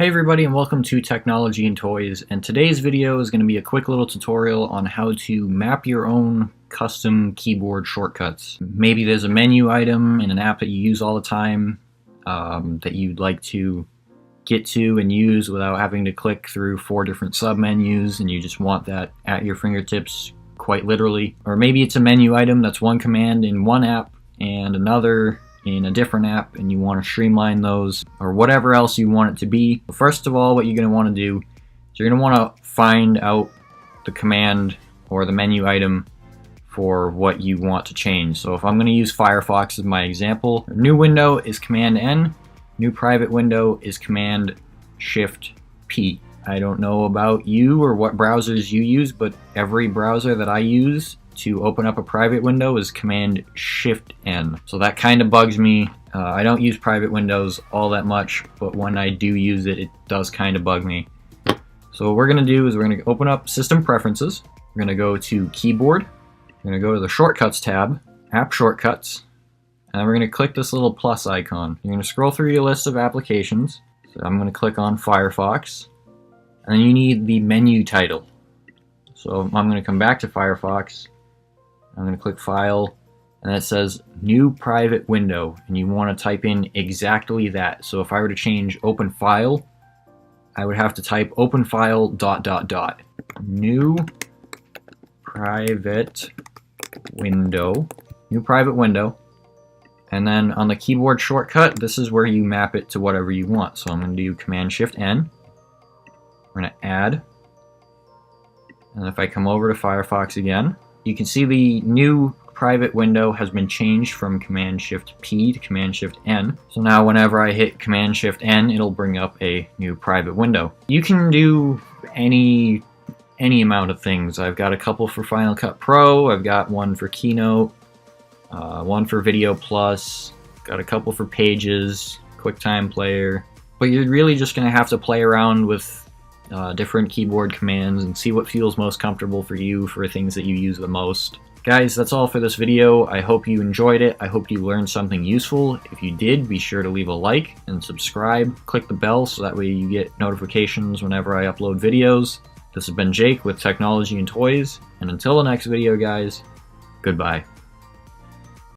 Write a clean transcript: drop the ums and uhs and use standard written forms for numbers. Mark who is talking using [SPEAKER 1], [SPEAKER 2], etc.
[SPEAKER 1] Hey everybody, and welcome to Technology and Toys, and today's video is going to be a quick little tutorial on how to map your own custom keyboard shortcuts. Maybe there's a menu item in an app that you use all the time that you'd like to get to and use without having to click through 4 different sub-menus, and you just want that at your fingertips quite literally. Or maybe it's a menu item that's one command in one app and another in a different app, and you want to streamline those, or whatever else you want it to be. First of all, what you're going to want to do is you're going to want to find out the command or the menu item for what you want to change. So if I'm going to use Firefox as my example, new window is Command N, new private window is Command Shift P. I don't know about you or what browsers you use, but every browser that I use to open up a private window is Command Shift N. So that kind of bugs me. I don't use private windows all that much, but when I do use it, it does kind of bug me. So what we're going to do is we're going to open up System Preferences. We're going to go to Keyboard. We're going to go to the Shortcuts tab, App Shortcuts, and then we're going to click this little plus icon. You're going to scroll through your list of applications. So I'm going to click on Firefox, and then you need the menu title. So I'm going to come back to Firefox. I'm going to click File, and it says New Private Window, and you want to type in exactly that. So if I were to change Open File, I would have to type Open File ... New Private Window, New Private Window, and then on the keyboard shortcut, this is where you map it to whatever you want. So I'm going to do Command Shift N. I'm going to add, and if I come over to Firefox again, you can see the new private window has been changed from Command Shift P to Command Shift N. So now whenever I hit Command Shift N, it'll bring up a new private window. You can do any amount of things. I've got a couple for Final Cut Pro, I've got one for Keynote, one for Video Plus, got a couple for Pages, QuickTime Player. But you're really just going to have to play around with different keyboard commands and see what feels most comfortable for you for things that you use the most. Guys, that's all for this video. I hope you enjoyed it. I hope you learned something useful. If you did, be sure to leave a like and subscribe. Click the bell so that way you get notifications whenever I upload videos. This has been Jake with Technology and Toys, and until the next video, guys, goodbye.